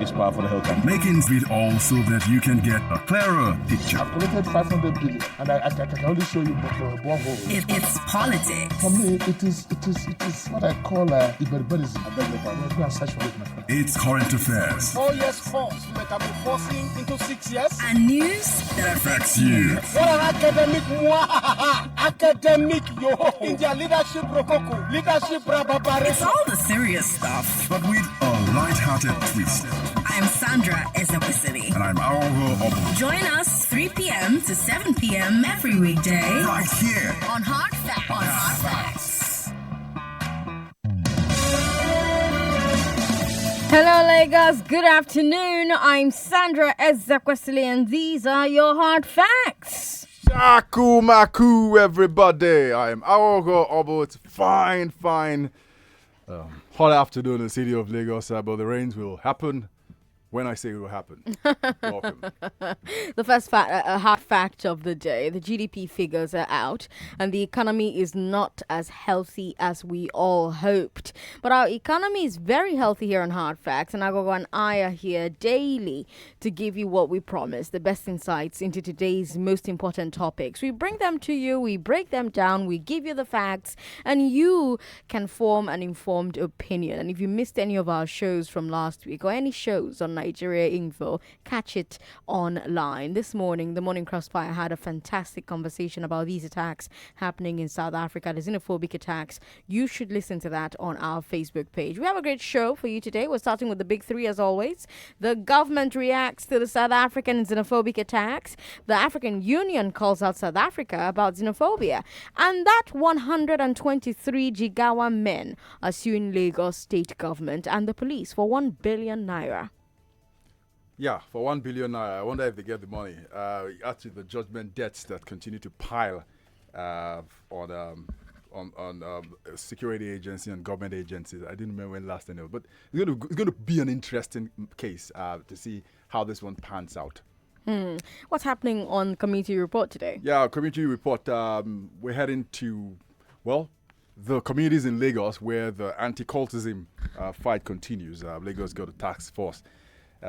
It's power for the whole country. Making it all so that you can get a clearer picture. I've collected 500 billion, and I can only show you borehole. It's politics. For me, it is what I call Iberberism. I beg your pardon. Go and search for it, my friend. It's current affairs. 4 years course, like I'm forcing into 6 years. And news that affects you. What an academic, academic, in their leadership, rococo, leadership, rababare. It's all the serious stuff, but with a light-hearted twist. I'm Sandra Ezekwesili. And I'm Aghogho. Join us 3 p.m. to 7 p.m. every weekday. Right here. On Hard Facts. On Hard Facts. Hello, Lagos. Good afternoon. I'm Sandra Ezekwesili, and these are your Hard Facts. Shaku Maku, everybody. I am Aghogho Oboh. It's fine. Hot afternoon in the city of Lagos, but the rains will happen when I say it will happen. Welcome. The first hard fact of the day, the GDP figures are out and the economy is not as healthy as we all hoped. But our economy is very healthy here on Hard Facts, and Aghogho and I are here daily to give you what we promise, the best insights into today's most important topics. We bring them to you, we break them down, we give you the facts, and you can form an informed opinion. And if you missed any of our shows from last week or any shows on Nigeria Info, catch it online. This morning, the Morning Crossfire had a fantastic conversation about these attacks happening in South Africa, the xenophobic attacks. You should listen to that on our Facebook page. We have a great show for you today. We're starting with the big three as always. The government reacts to the South African xenophobic attacks. The African Union calls out South Africa about xenophobia. And that 123 Jigawa men are suing Lagos state government and the police for 1 billion naira. Yeah, for 1 billion naira. I wonder if they get the money. Actually, the judgment debts that continue to pile on security agencies and government agencies. I didn't remember when last I know, but it's going to be an interesting case to see how this one pans out. What's happening on community report today? Yeah, community report. We're heading to, the communities in Lagos where the anti-cultism fight continues. Lagos got a task force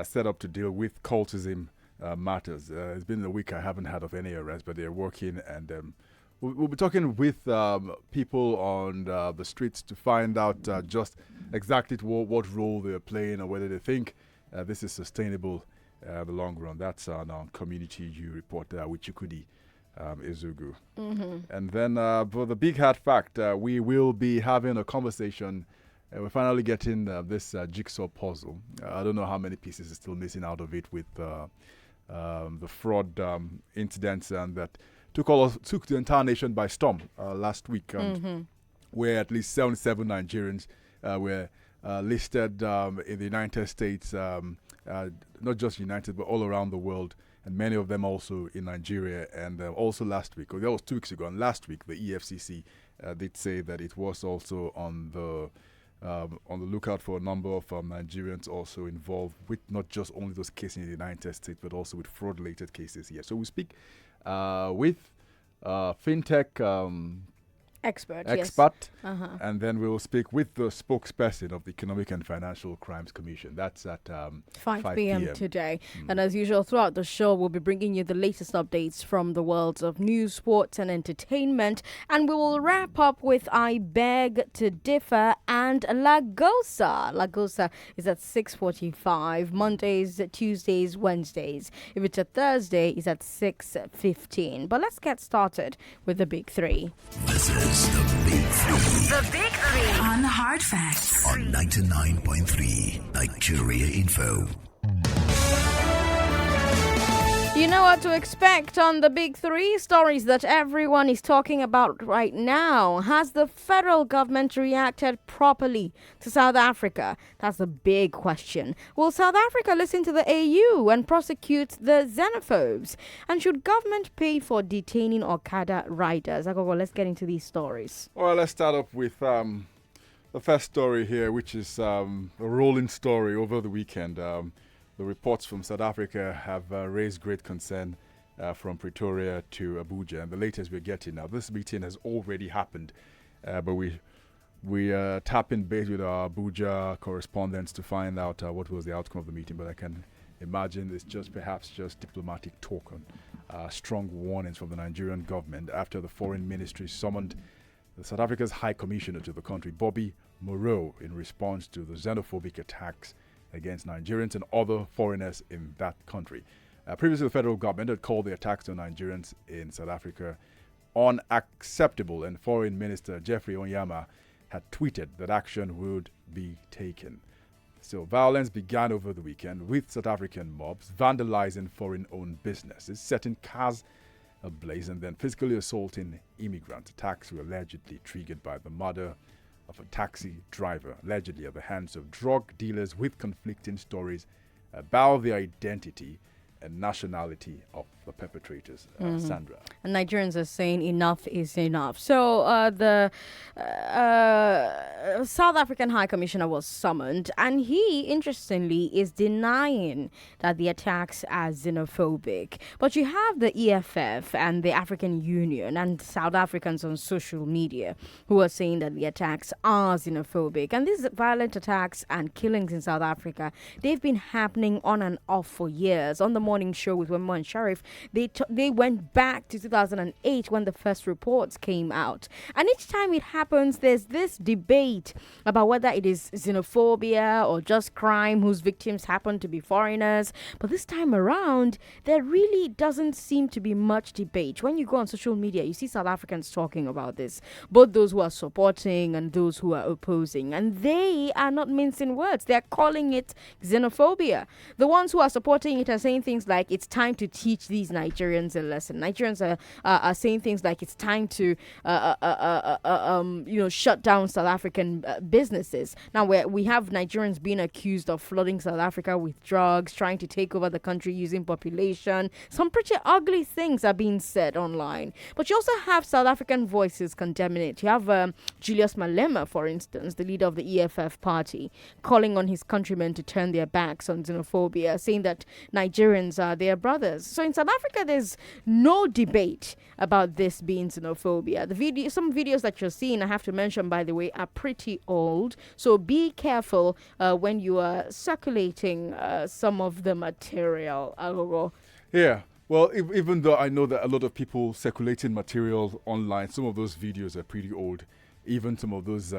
set up to deal with cultism matters. It's been a week. I haven't heard of any arrests, but they're working, and we'll be talking with people on the streets to find out just exactly what role they're playing or whether they think this is sustainable in the long run. That's on our community report with Chukudi Ezekwesili. And then for the big hard fact, we will be having a conversation. We're finally getting this jigsaw puzzle. I don't know how many pieces are still missing out of it with the fraud incidents that took the entire nation by storm last week, where at least 77 Nigerians were listed in the United States, not just United, but all around the world, and many of them also in Nigeria. And also last week, or that was 2 weeks ago, and last week the EFCC did say that it was also on the lookout for a number of Nigerians also involved with not just only those cases in the United States, but also with fraud-related cases here. So we speak with fintech expert, yes. And then we will speak with the spokesperson of the Economic and Financial Crimes Commission. That's at 5 p.m. today. And as usual, throughout the show, we'll be bringing you the latest updates from the worlds of news, sports, and entertainment. And we will wrap up with I Beg to Differ and Lagosa. Lagosa is at 6:45, Mondays, Tuesdays, Wednesdays. If it's a Thursday, it's at 6:15. But let's get started with the big three. This is the Big Three. The Big Three on Hard Facts on 99.3 Nigeria Info. You know what to expect on the big three stories that everyone is talking about right now. Has the federal government reacted properly to South Africa? That's the big question. Will South Africa listen to the AU and prosecute the xenophobes? And should government pay for detaining Okada riders? Aghogho, let's get into these stories. Well, let's start off with the first story here, which is a rolling story over the weekend. The reports from South Africa have raised great concern from Pretoria to Abuja. And the latest we're getting now, this meeting has already happened, but we We tapping base with our Abuja correspondents to find out what was the outcome of the meeting, but I can imagine it's perhaps just diplomatic talk on strong warnings from the Nigerian government after the foreign ministry summoned the South Africa's High Commissioner to the country, Bobby Moreau, in response to the xenophobic attacks against Nigerians and other foreigners in that country. Previously, the federal government had called the attacks on Nigerians in South Africa unacceptable, and Foreign Minister Jeffrey Onyama had tweeted that action would be taken. So violence began over the weekend with South African mobs vandalizing foreign-owned businesses, setting cars ablaze, and then physically assaulting immigrants. Attacks were allegedly triggered by the murder of a taxi driver, allegedly at the hands of drug dealers, with conflicting stories about the identity and nationality of the perpetrators. Sandra. And Nigerians are saying enough is enough. So the South African High Commissioner was summoned, and he, interestingly, is denying that the attacks are xenophobic. But you have the EFF and the African Union and South Africans on social media who are saying that the attacks are xenophobic. And these violent attacks and killings in South Africa, they've been happening on and off for years. On the morning show with Wemo and Sharif, they went back to 2008 when the first reports came out. And each time it happens, there's this debate about whether it is xenophobia or just crime whose victims happen to be foreigners. But this time around, there really doesn't seem to be much debate. When you go on social media, you see South Africans talking about this, both those who are supporting and those who are opposing. And they are not mincing words. They're calling it xenophobia. The ones who are supporting it are saying things like it's time to teach these Nigerians a lesson. Nigerians are saying things like it's time to shut down South African businesses. Now we have Nigerians being accused of flooding South Africa with drugs, trying to take over the country using population. Some pretty ugly things are being said online. But you also have South African voices condemning it. You have Julius Malema, for instance, the leader of the EFF party, calling on his countrymen to turn their backs on xenophobia, saying that Nigerians are their brothers. So in South Africa, there's no debate about this being xenophobia. Some videos that you're seeing, I have to mention, by the way, are pretty old. So be careful when you are circulating some of the material. Aghogho. Yeah. Well, even though I know that a lot of people circulating material online, some of those videos are pretty old. Even some of those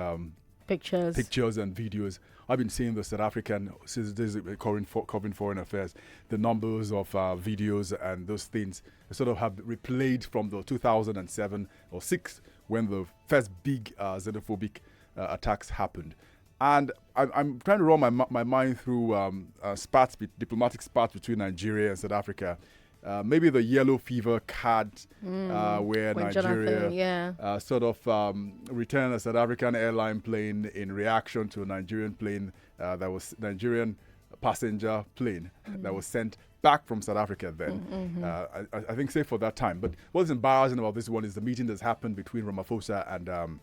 pictures and videos. I've been seeing the South African, since this is covering foreign affairs, the numbers of videos and those things sort of have replayed from the 2007 or 6 when the first big xenophobic attacks happened. And I'm trying to run my mind through diplomatic spats between Nigeria and South Africa. Maybe the yellow fever card where Nigeria sort of returned a South African airline plane in reaction to a Nigerian plane that was Nigerian passenger plane that was sent back from South Africa then. I think safe for that time. But what's embarrassing about this one is the meeting that's happened between Ramaphosa and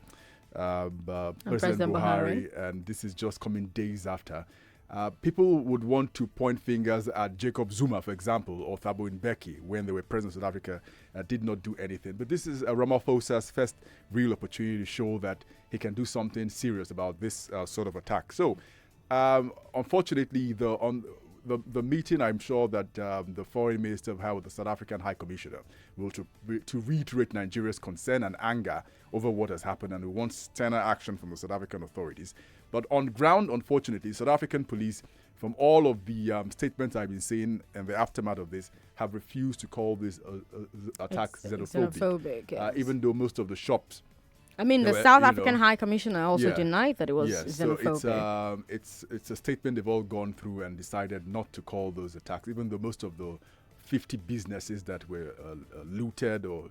President Buhari, and this is just coming days after. People would want to point fingers at Jacob Zuma, for example, or Thabo Mbeki when they were president of South Africa, did not do anything. But this is Ramaphosa's first real opportunity to show that he can do something serious about this sort of attack. So, unfortunately, the meeting, I'm sure that the foreign minister have had with the South African High Commissioner will to reiterate Nigeria's concern and anger over what has happened, and we want sterner action from the South African authorities. But on ground, unfortunately, South African police, from all of the statements I've been seeing in the aftermath of this, have refused to call this attack xenophobic. Yes. Even though most of the shops. I mean, the South African High Commissioner also denied that it was xenophobic. So it's a statement they've all gone through and decided not to call those attacks, even though most of the 50 businesses that were looted or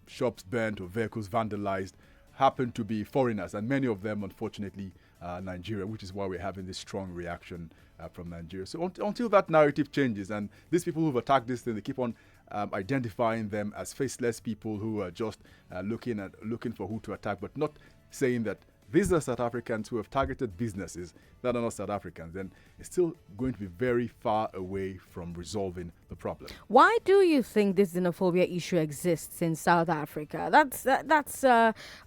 shops burnt or vehicles vandalized happened to be foreigners, and many of them, unfortunately, Nigeria, which is why we're having this strong reaction from Nigeria. So until that narrative changes, and these people who've attacked this thing, they keep on identifying them as faceless people who are just looking for who to attack, but not saying that these are South Africans who have targeted businesses that are not South Africans, then it's still going to be very far away from resolving the the problem. Why do you think this xenophobia issue exists in South Africa? That's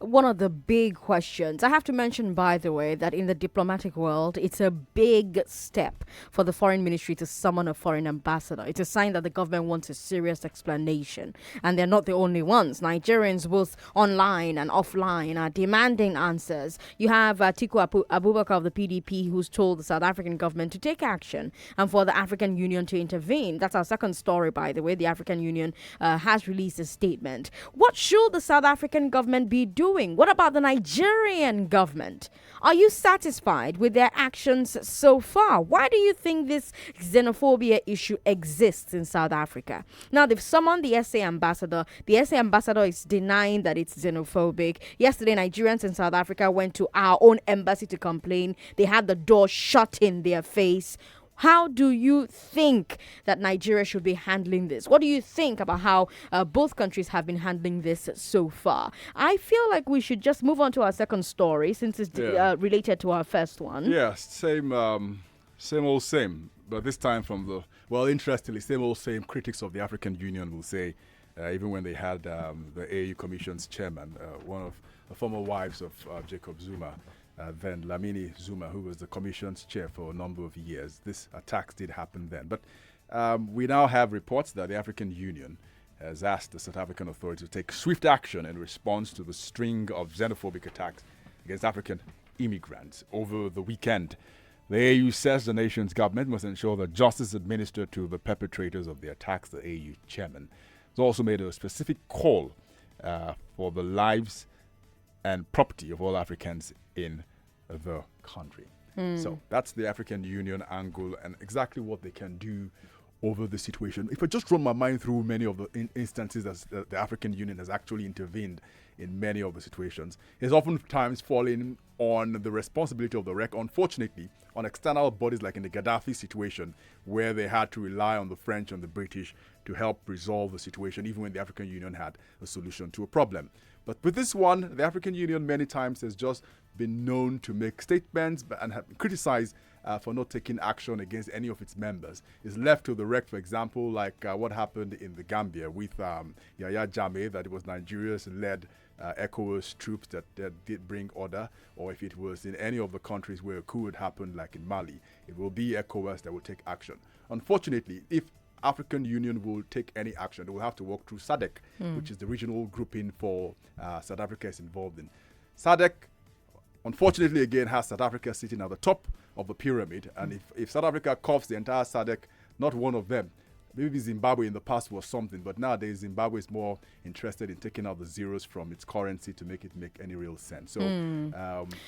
one of the big questions. I have to mention, by the way, that in the diplomatic world, it's a big step for the foreign ministry to summon a foreign ambassador. It's a sign that the government wants a serious explanation. And they're not the only ones. Nigerians, both online and offline, are demanding answers. You have Atiku Abubakar of the PDP, who's told the South African government to take action and for the African Union to intervene. That's our second story, by the way. The African Union has released a statement. What should the South African government be doing? What about the Nigerian government? Are you satisfied with their actions so far? Why do you think this xenophobia issue exists in South Africa? Now, they've summoned the SA ambassador. The SA ambassador is denying that it's xenophobic. Yesterday, Nigerians in South Africa went to our own embassy to complain. They had the door shut in their face. How do you think that Nigeria should be handling this? What do you think about how both countries have been handling this so far? I feel like we should just move on to our second story since it's related to our first one. Yeah, same old same. But this time interestingly, same old same critics of the African Union will say, even when they had the AU Commission's chairman, one of the former wives of Jacob Zuma, then Lamini Zuma, who was the Commission's chair for a number of years. This attacks did happen then. But we now have reports that the African Union has asked the South African authorities to take swift action in response to the string of xenophobic attacks against African immigrants over the weekend. The AU says the nation's government must ensure that justice is administered to the perpetrators of the attacks. The AU chairman has also made a specific call for the lives and property of all Africans in the country. So that's the African Union angle and exactly what they can do over the situation. If I just run my mind through many of the instances that the African Union has actually intervened in many of the situations, it's oftentimes falling on the responsibility of the REC, unfortunately, on external bodies like in the Gaddafi situation, where they had to rely on the French and the British to help resolve the situation, even when the African Union had a solution to a problem. But with this one, the African Union many times has just been known to make statements and have been criticized for not taking action against any of its members. It's left to the REC, for example, like what happened in the Gambia with Yahya Jammeh, that it was Nigeria's led ECOWAS troops that did bring order, or if it was in any of the countries where a coup had happened, like in Mali, it will be ECOWAS that will take action. Unfortunately, if African Union will take any action, they will have to walk through SADC, which is the regional grouping for South Africa is involved in. SADC, unfortunately, again, has South Africa sitting at the top of the pyramid. And if South Africa coughs the entire SADC, not one of them, maybe Zimbabwe in the past was something, but nowadays Zimbabwe is more interested in taking out the zeros from its currency to make it make any real sense. So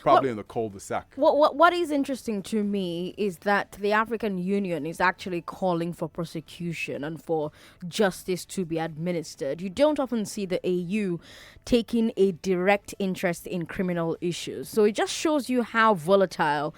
probably in the cul-de-sac. What is interesting to me is that the African Union is actually calling for prosecution and for justice to be administered. You don't often see the AU taking a direct interest in criminal issues. So it just shows you how volatile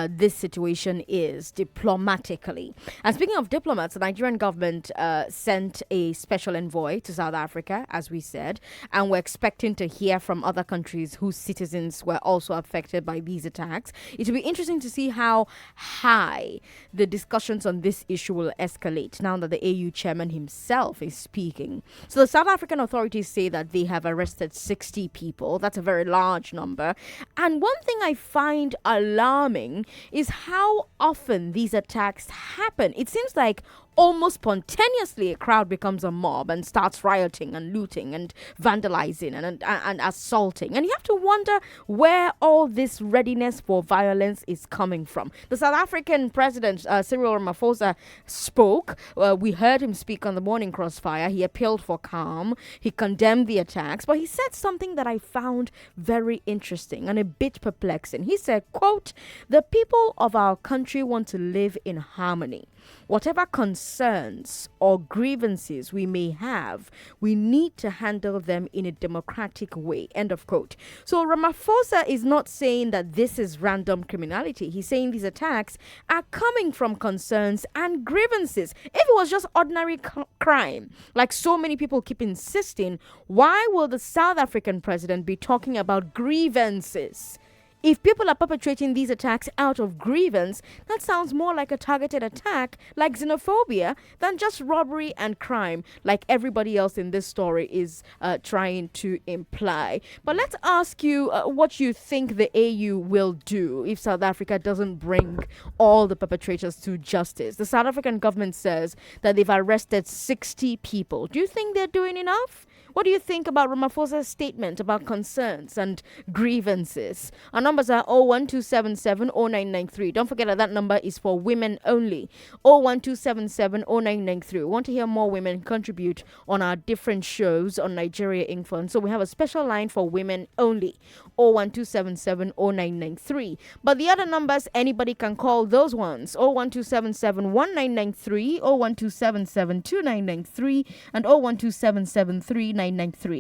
this situation is diplomatically. And speaking of diplomats, the Nigerian government sent a special envoy to South Africa, as we said, and we're expecting to hear from other countries whose citizens were also affected by these attacks. It will be interesting to see how high the discussions on this issue will escalate now that the AU chairman himself is speaking. So the South African authorities say that they have arrested 60 people. That's a very large number. And one thing I find alarming is how often these attacks happen. It seems like almost spontaneously a crowd becomes a mob and starts rioting and looting and vandalizing and assaulting. And you have to wonder where all this readiness for violence is coming from. The South African president, Cyril Ramaphosa, spoke. We heard him speak on the Morning Crossfire. He appealed for calm. He condemned the attacks. But he said something that I found very interesting and a bit perplexing. He said, quote, "The people of our country want to live in harmony. Whatever concerns or grievances we may have, we need to handle them in a democratic way." End of quote. So Ramaphosa is not saying that this is random criminality. He's saying these attacks are coming from concerns and grievances. If it was just ordinary crime, like so many people keep insisting, why will the South African president be talking about grievances? If people are perpetrating these attacks out of grievance, that sounds more like a targeted attack, like xenophobia, than just robbery and crime, like everybody else in this story is trying to imply. But let's ask you what you think the AU will do if South Africa doesn't bring all the perpetrators to justice. The South African government says that they've arrested 60 people. Do you think they're doing enough? What do you think about Ramaphosa's statement about concerns and grievances? Our numbers are 01277 0993. Don't forget that number is for women only. 01277 0993. We want to hear more women contribute on our different shows on Nigeria Info. So we have a special line for women only. 01277 0993. But the other numbers, anybody can call those ones. 01277 1993, 01277 2993, and 01277 3993.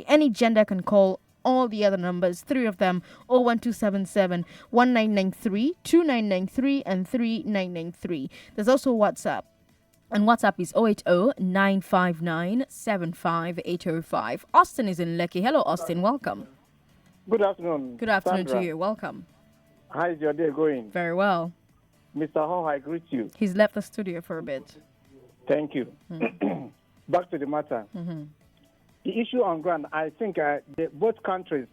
Any gender can call all the other numbers, three of them, 01277 1993, 2993, and 3993. There's also WhatsApp. And WhatsApp is 080 959 75805. Austin is in Lekki. Hello, Austin. Welcome. Good afternoon. Good afternoon Sandra. to you. Welcome. How is your day going? Very well. Mr. Ho, I greet you. He's left the studio for a bit. Thank you. Back to the matter. The issue on ground, I think both countries,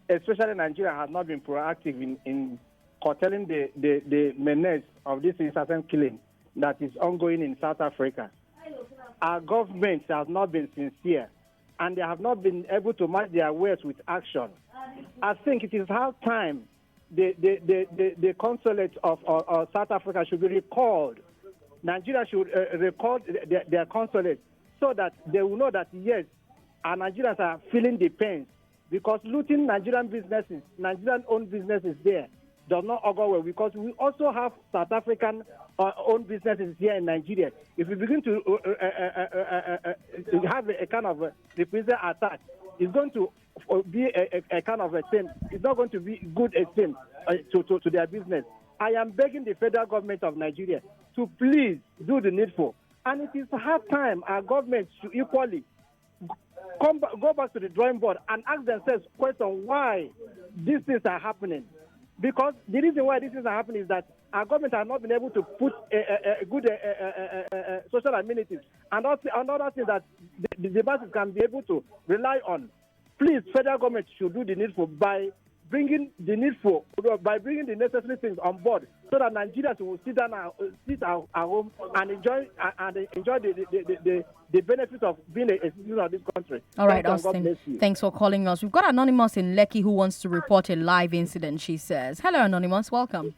especially Nigeria, have not been proactive in curtailing the menace of this incessant killing that is ongoing in South Africa. Our governments have not been sincere, and they have not been able to match their words with action. I think it is high time the consulate of South Africa should be recalled. Nigeria should record their consulate so that they will know that, yes, our Nigerians are feeling the pain, because looting Nigerian businesses, Nigerian-owned businesses there, does not augur well, because we also have South African owned businesses here in Nigeria. If we begin to have a kind of reprisal attack, it's going to be a kind of a thing. It's not going to be good a thing to their business. I am begging the federal government of Nigeria to please do the needful. And it is hard time our government should equally go back to the drawing board and ask themselves question why these things are happening. Because the reason why these things are happening is that our government has not been able to put a good social amenities and other things that the masses can be able to rely on. Please, federal government should do the needful by bringing the necessary things on board, so that Nigerians will sit at home and enjoy the benefits of being a citizen of this country. All right, Austin. Thanks for calling us. We've got Anonymous in Lekki who wants to report a live incident, she says. Hello, Anonymous. Welcome.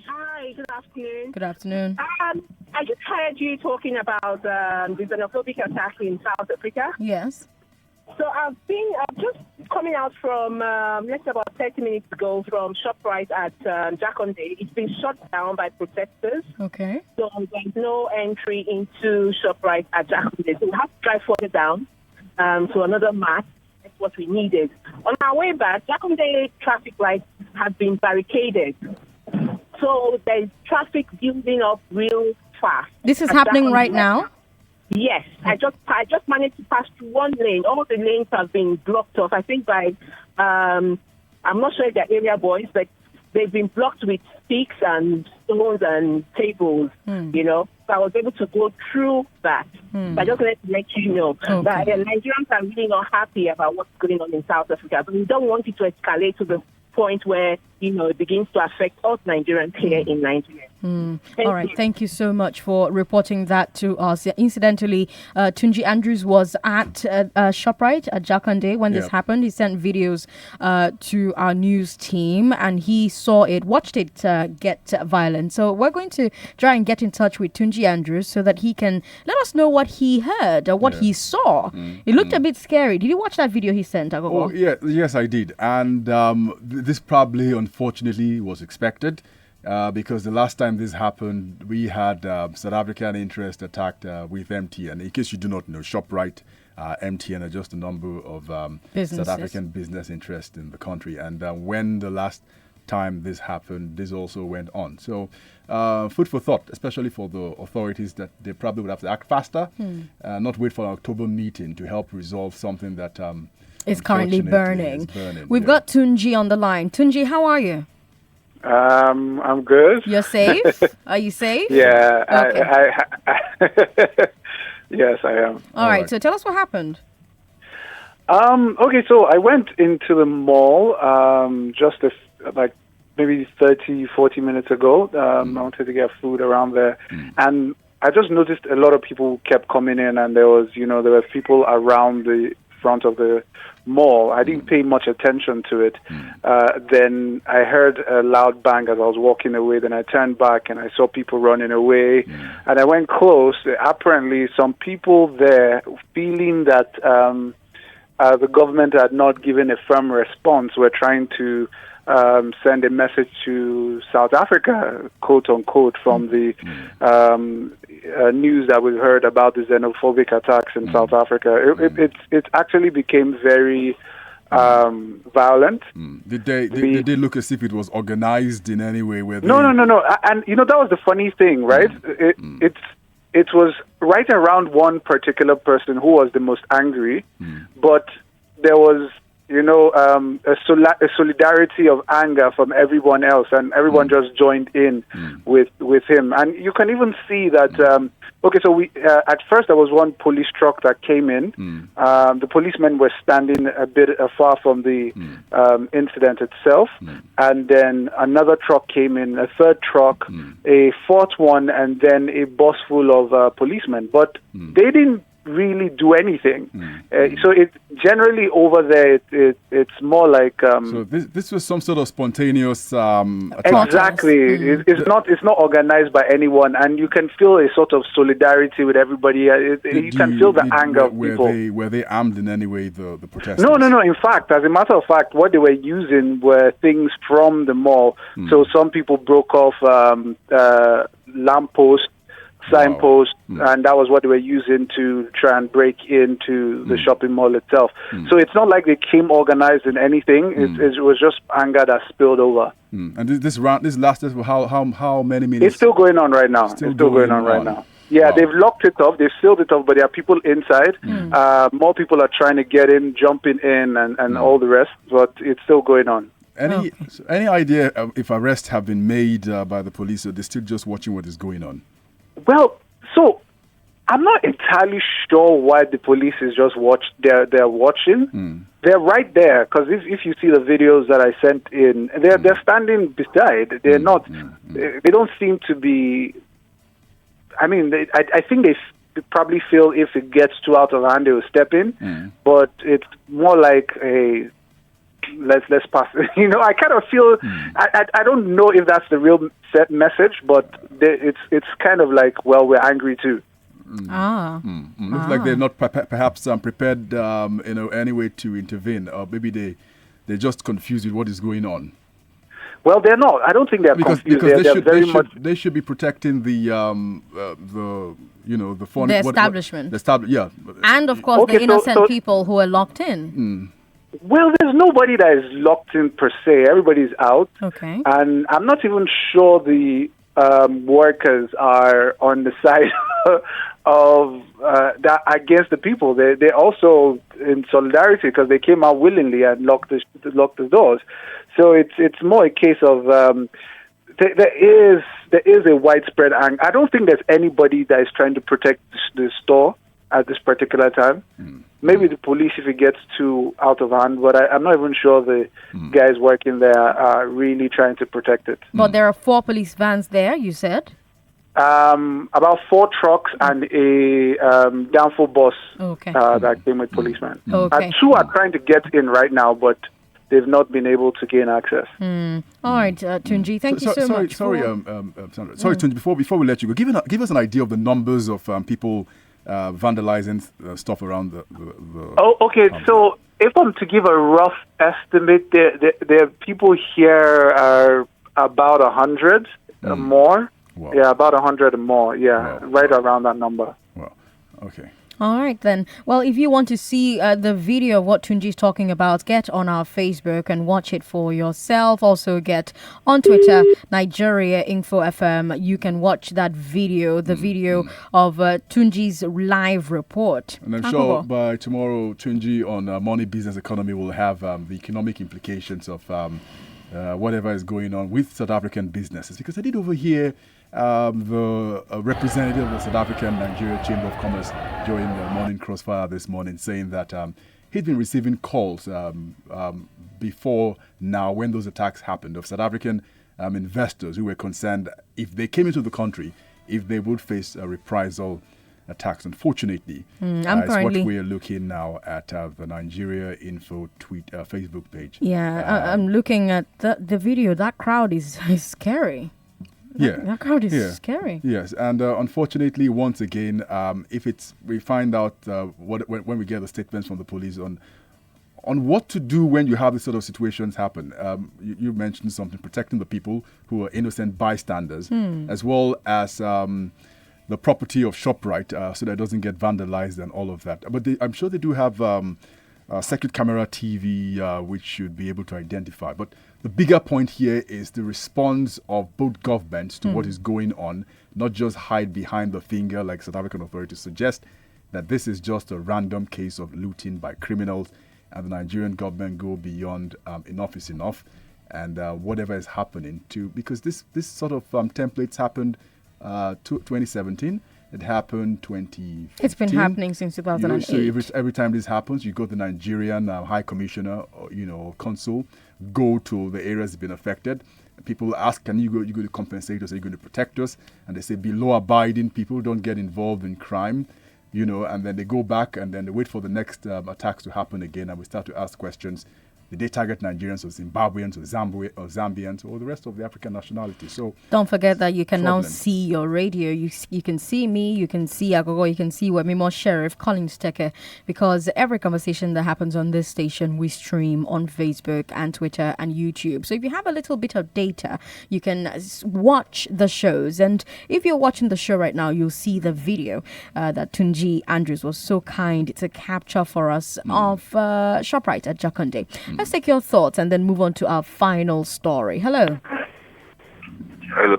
Hi, good afternoon. Good afternoon. I just heard you talking about the xenophobic attack in South Africa. Yes. So I'm just coming out from, let's say about 30 minutes ago, from ShopRite at Jakonde. It's been shut down by protesters. Okay. So there's no entry into ShopRite at Jakonde. So we have to drive further down to another mart. That's what we needed. On our way back, Jakonde traffic lights have been barricaded. So there's traffic building up real fast. This is happening Jakonde. right now? Yes, I just managed to pass through one lane. All the lanes have been blocked off. I think by I'm not sure if they're area boys, but they've been blocked with sticks and stones and tables. You know, so I was able to go through that. But I just wanted to let you know that Nigerians are really not happy about what's going on in South Africa. But we don't want it to escalate to the point where, you know, it begins to affect us Nigerians here in Nigeria. All right. Thank you so much for reporting that to us. Incidentally, Tunji Andrews was at ShopRite at Jakonde when this happened. He sent videos to our news team and he saw it, watched it get violent. So we're going to try and get in touch with Tunji Andrews so that he can let us know what he heard or what he saw. It looked a bit scary. Did you watch that video he sent, Aghogho? Oh, yeah, yes, I did. And this probably, unfortunately, was expected. Because the last time this happened, we had South African interest attacked with MTN. In case you do not know, ShopRite, MTN are just a number of South African business interests in the country. And when the last time this happened, this also went on. So food for thought, especially for the authorities, that they probably would have to act faster, not wait for an October meeting to help resolve something that It's currently Unfortunately, burning. it's burning, We've yeah. got Tunji on the line. Tunji, how are you? I'm good. You're safe? Are you safe? Yeah. Okay. Yes, I am. All right. right. So tell us what happened. Okay, so I went into the mall like maybe 30, 40 minutes ago. I wanted to get food around there. And I just noticed a lot of people kept coming in, and there were people around the front of the mall. I didn't pay much attention to it. Then I heard a loud bang as I was walking away. Then I turned back and I saw people running away. And I went close. Apparently, some people there, feeling that the government had not given a firm response, were trying to send a message to South Africa, quote unquote, from the news that we heard about the xenophobic attacks in South Africa. It actually became very violent. Did they look as if it was organized in any way? No. And that was the funny thing, right? It was right around one particular person who was the most angry, but there was a solidarity of anger from everyone else, and everyone just joined in with him. And you can even see that. So we at first there was one police truck that came in. The policemen were standing a bit far from the incident itself, and then another truck came in, a third truck, a fourth one, and then a bus full of policemen. But they didn't really do anything. So it generally over there it's more like so this was some sort of spontaneous attack. exactly. It's not organized by anyone, and you can feel a sort of solidarity with everybody. You can feel the anger of people. Were they armed in any way, the protesters? No. In fact, as a matter of fact, what they were using were things from the mall. So some people broke off lampposts, signpost, and that was what they were using to try and break into the shopping mall itself. So it's not like they came organized in anything. It was just anger that spilled over. And this lasted for how many minutes? It's still going on right now. Still going on right now. Yeah, Wow. they've locked it off. They've sealed it off, but there are people inside. More people are trying to get in, jumping in, and all the rest. But it's still going on. Any idea if arrests have been made by the police, or they're still just watching what is going on? Well, so I'm not entirely sure why the police is just they're watching. They're right there, because if you see the videos that I sent in, they're standing beside. They're not. They don't seem to be. I mean, I think they probably feel if it gets too out of hand, they will step in. But it's more like a let's pass. I kind of feel I don't know if that's the real set message, but it's kind of like, well, we're angry too. Looks like they're not perhaps prepared anyway to intervene, or maybe they're just confused with what is going on. Well, they're not. I don't think they're confused. Because they should be protecting the fund, The establishment. Yeah. And of course, the innocent people who are locked in. Well, there's nobody that is locked in per se. Everybody's out. Okay. And I'm not even sure the workers are on the side of that against the people. They're also in solidarity because they came out willingly and locked the doors. So it's more a case of there is a widespread anger. I don't think there's anybody that is trying to protect the store at this particular time. Maybe the police if it gets too out of hand, but I'm not even sure the guys working there are really trying to protect it. But there are 4 police vans there, you said? About 4 trucks and a downfall bus that came with policemen. Okay. 2 are trying to get in right now, but they've not been able to gain access. All right, Tunji, thank you so much. Sorry, Sandra. Sorry, Tunji, before we let you go, give us an idea of the numbers of people vandalizing stuff around the Oh, okay. So if I'm to give a rough estimate, there people here are about 100 more. Wow. Yeah, about 100 more. Yeah, Wow. right around that number. Well, okay. All right, then. Well, if you want to see the video of what Tunji is talking about, get on our Facebook and watch it for yourself. Also, get on Twitter, Nigeria Info FM. You can watch that video, the video of Tunji's live report. And I'm sure by tomorrow, Tunji on Money, Business, Economy will have the economic implications of whatever is going on with South African businesses. Because I did overhear the representative of the South African Nigeria Chamber of Commerce during the morning crossfire this morning saying that he'd been receiving calls before now when those attacks happened of South African investors who were concerned if they came into the country, if they would face a reprisal attacks. Unfortunately, it's what we're looking now at the Nigeria Info Facebook page. Yeah, I'm looking at the video. That crowd is scary. That crowd is scary. Yes, and unfortunately, once again, we find out when we get the statements from the police on what to do when you have this sort of situations happen. You mentioned something, protecting the people who are innocent bystanders, as well as the property of ShopRite, so that it doesn't get vandalized and all of that. But I'm sure they do have circuit camera TV, which should be able to identify. But the bigger point here is the response of both governments to what is going on, not just hide behind the finger like South African authorities suggest that this is just a random case of looting by criminals, and the Nigerian government go beyond enough is enough, and whatever is happening because this sort of templates happened 2017. It happened 2015. It's been happening since 2008. So every time this happens, you go to the Nigerian High Commissioner or consul, go to the areas that have been affected. People ask, can you go to compensate us? Are you going to protect us? And they say, be law-abiding people, don't get involved in crime. And then they go back and then they wait for the next attacks to happen again. And we start to ask questions. Did they target Nigerians or Zimbabweans or Zambians or the rest of the African nationality? So don't forget that you can now see your radio. You can see me, you can see Aghogho, you can see Wemimo Sheriff, Collins Teke, because every conversation that happens on this station, we stream on Facebook and Twitter and YouTube. So if you have a little bit of data, you can watch the shows. And if you're watching the show right now, you'll see the video that Tunji Andrews was so kind to capture for us of ShopRite at Jakonde. Let's take your thoughts and then move on to our final story. Hello. Hello.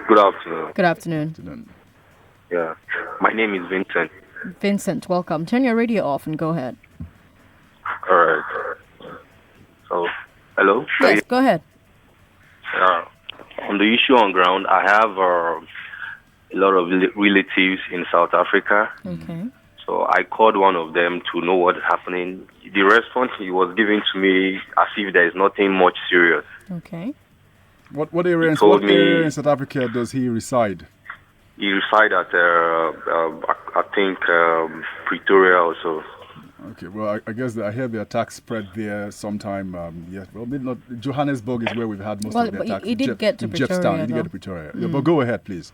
Good afternoon. Good afternoon. Yeah. My name is Vincent. Vincent, welcome. Turn your radio off and go ahead. All right. So, hello? Yes, go ahead. On the issue on ground, I have a lot of relatives in South Africa. Okay. So I called one of them to know what's happening. The response he was giving to me as if there is nothing much serious. Okay. What area in South Africa does he reside? He resides at, I think, Pretoria also. Okay, well, I guess I hear the attacks spread there sometime. Yes, well, maybe not. Johannesburg is where we've had most of the attacks. He did get to Pretoria. He did get to Pretoria. Yeah, but go ahead, please.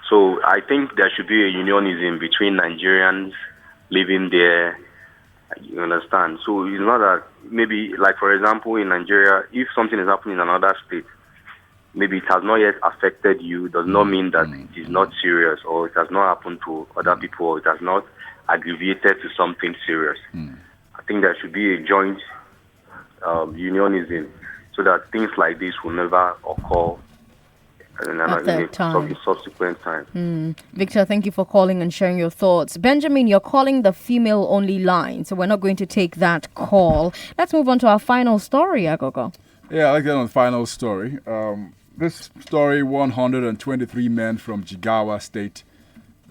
So I think there should be a unionism between Nigerians living there. You understand? So it's not that maybe, like for example, in Nigeria, if something is happening in another state, maybe it has not yet affected you, does not mean that it is not serious, or it has not happened to other people, or it has not aggravated to something serious. I think there should be a joint unionism so that things like this will never occur at that time. Subsequent time. Victor, thank you for calling and sharing your thoughts. Benjamin, you're calling the female-only line, so we're not going to take that call. Let's move on to our final story, Aghogho. Yeah, I like that on the final story. This story, 123 men from Jigawa State.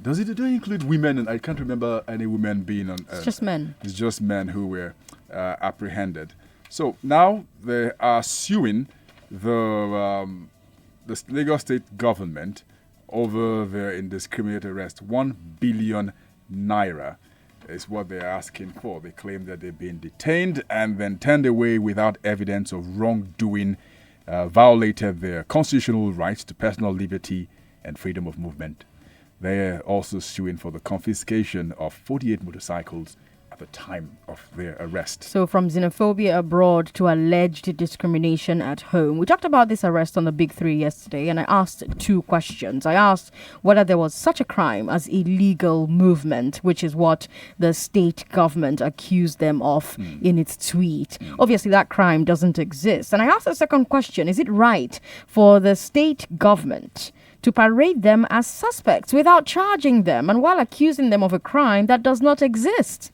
Do it include women? And I can't remember any women being on. It's just men. It's just men who were apprehended. So now they are suing the Lagos State government over their indiscriminate arrest. 1 billion naira is what they're asking for. They claim that they've been detained and then turned away without evidence of wrongdoing, violated their constitutional rights to personal liberty and freedom of movement. They're also suing for the confiscation of 48 motorcycles at the time of their arrest. So from xenophobia abroad to alleged discrimination at home. We talked about this arrest on the Big Three yesterday, and I asked two questions. I asked whether there was such a crime as illegal movement, which is what the state government accused them of in its tweet. Obviously, that crime doesn't exist. And I asked a second question. Is it right for the state government to parade them as suspects without charging them and while accusing them of a crime that does not exist?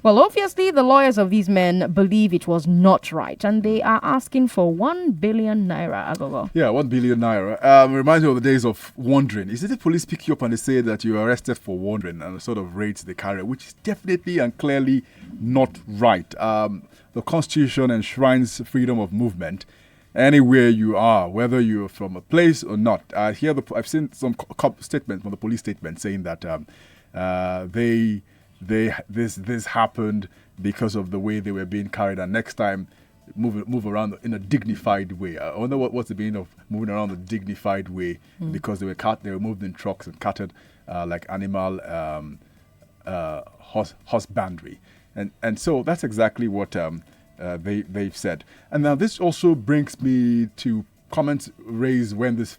Well, obviously, the lawyers of these men believe it was not right, and they are asking for 1 billion naira, Aghogho. Yeah, 1 billion naira. Reminds me of the days of wandering. Is it the police pick you up and they say that you are arrested for wandering and the sort of rates they carry, which is definitely and clearly not right. The Constitution enshrines freedom of movement anywhere you are, whether you're from a place or not. I've seen some statements from the police statement saying that this happened because of the way they were being carried, and next time move around in a dignified way. I wonder what's the meaning of moving around in a dignified way, because they were moved in trucks and carted like animal husbandry, and so that's exactly what they've said. And now this also brings me to comments raised when this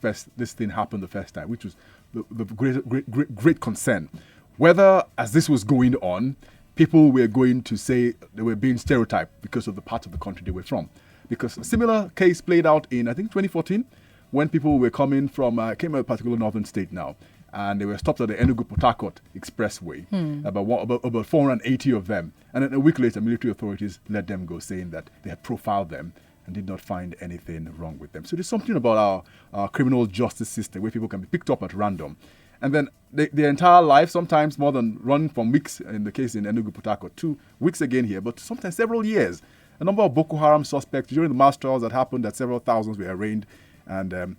thing happened the first time, which was the great concern. Whether, as this was going on, people were going to say they were being stereotyped because of the part of the country they were from. Because a similar case played out in, I think, 2014, when people were coming from, came from a particular northern state now, and they were stopped at the Enugu-Port Harcourt Expressway, about 480 of them. And then a week later, military authorities let them go, saying that they had profiled them and did not find anything wrong with them. So there's something about our criminal justice system where people can be picked up at random. And then their entire life, sometimes more than run from weeks, in the case in Enugu-Port Harcourt, 2 weeks again here, but sometimes several years. A number of Boko Haram suspects during the mass trials that happened, that several thousands were arraigned, and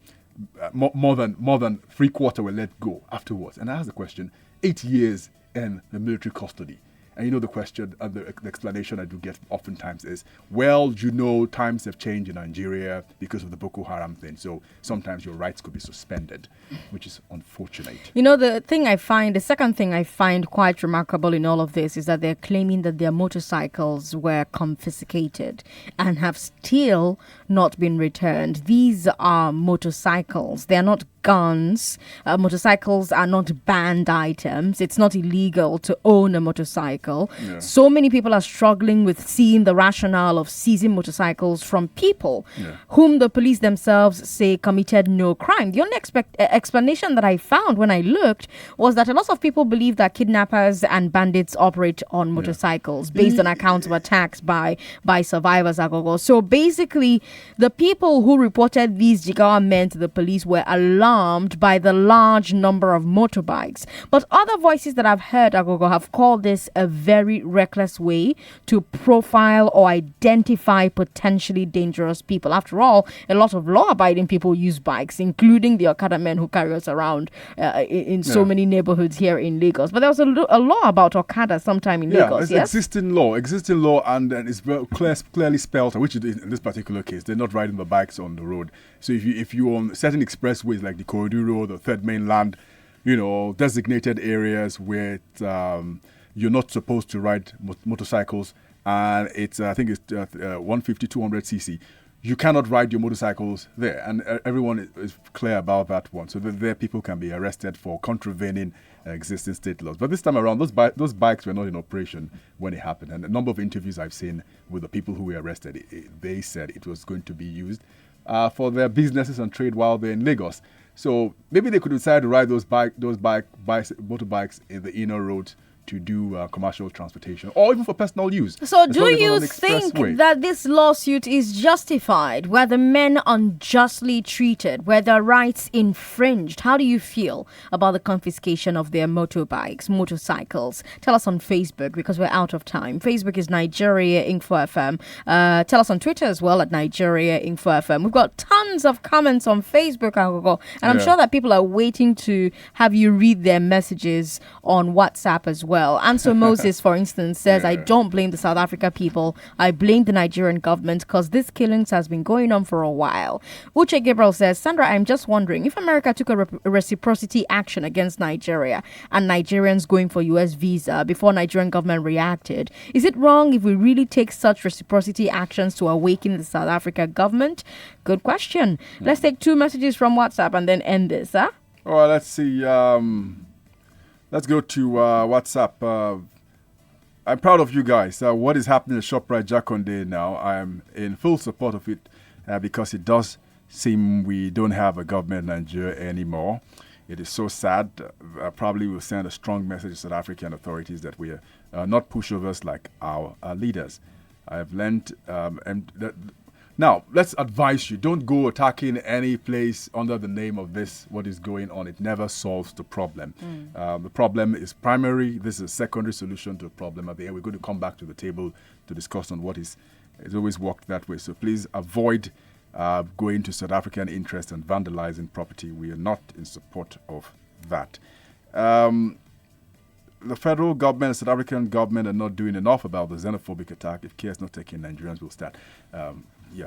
more than three-quarters were let go afterwards. And I asked the question, 8 years in the military custody. And the question, the explanation I do get oftentimes is, well, times have changed in Nigeria because of the Boko Haram thing. So sometimes your rights could be suspended, which is unfortunate. The second thing I find quite remarkable in all of this is that they're claiming that their motorcycles were confiscated and have still not been returned. These are motorcycles. They are not guns. Motorcycles are not banned items. It's not illegal to own a motorcycle. Yeah. So many people are struggling with seeing the rationale of seizing motorcycles from people whom the police themselves say committed no crime. The only explanation that I found when I looked was that a lot of people believe that kidnappers and bandits operate on motorcycles based on accounts of attacks by survivors, Aghogho. So basically, the people who reported these Jigawa men to the police were alarmed by the large number of motorbikes. But other voices that I've heard, Aghogho, have called this a very reckless way to profile or identify potentially dangerous people. After all, a lot of law-abiding people use bikes, including the Okada men who carry us around in so many neighborhoods here in Lagos. But there was a law about Okada sometime in Lagos, yes? Existing law, and it's very clearly spelled, which is in this particular case, they're not riding the bikes on the road. So if you on certain expressways like the Corridor Road or Third Mainland, designated areas where you're not supposed to ride motorcycles, and it's 150, 200 cc. You cannot ride your motorcycles there, and everyone is clear about that one. So there people can be arrested for contravening existing state laws. But this time around, those bikes were not in operation when it happened. And a number of interviews I've seen with the people who were arrested, they said it was going to be used for their businesses and trade while they're in Lagos. So maybe they could decide to ride those motorbikes in the inner roads to do commercial transportation or even for personal use. So do you think that this lawsuit is justified? Were the men unjustly treated? Were their rights infringed? How do you feel about the confiscation of their motorcycles? Tell us on Facebook, because we're out of time. Facebook is Nigeria Info FM. Tell us on Twitter as well at Nigeria Info FM. We've got tons of comments on Facebook, Aghogho, and I'm sure that people are waiting to have you read their messages on WhatsApp as well. well. Anso Moses, for instance, says, I don't blame the South Africa people. I blame the Nigerian government because this killings has been going on for a while. Uche Gabriel says, Sandra, I'm just wondering if America took a reciprocity action against Nigeria and Nigerians going for US visa before Nigerian government reacted, is it wrong if we really take such reciprocity actions to awaken the South Africa government? Good question. Let's take 2 messages from WhatsApp and then end this, huh? All right, let's see. Let's go to WhatsApp. I'm proud of you guys. What is happening at ShopRite Jakonde now? I am in full support of it because it does seem we don't have a government in Nigeria anymore. It is so sad. Probably will send a strong message to South African authorities that we are not pushovers like our leaders. I have learned, now, let's advise you, don't go attacking any place under the name of this, what is going on. It never solves the problem. The problem is primary. This is a secondary solution to a problem. At the end, we're going to come back to the table to discuss on what is. It's always worked that way. So please avoid going to South African interest and vandalizing property. We are not in support of that. The federal government and South African government are not doing enough about the xenophobic attack. If care is not taken, Nigerians will start.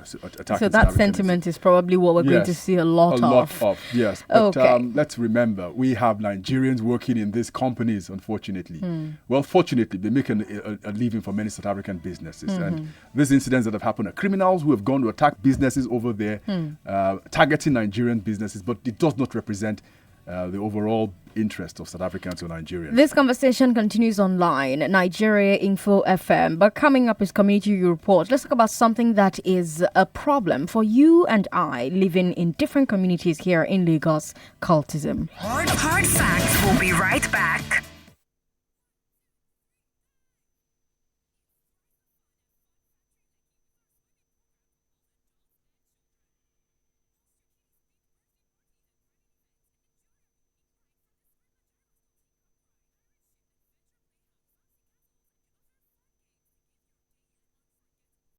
So that sentiment is probably what we're going to see a lot of. Yes. But let's remember, we have Nigerians working in these companies, unfortunately. Well, fortunately, they're making a living for many South African businesses. And these incidents that have happened are criminals who have gone to attack businesses over there, targeting Nigerian businesses, but it does not represent the overall interest of South Africans or Nigerians. This conversation continues online, Nigeria Info FM. But coming up is Community Report. Let's talk about something that is a problem for you and I living in different communities here in Lagos, cultism. Hard facts will be right back.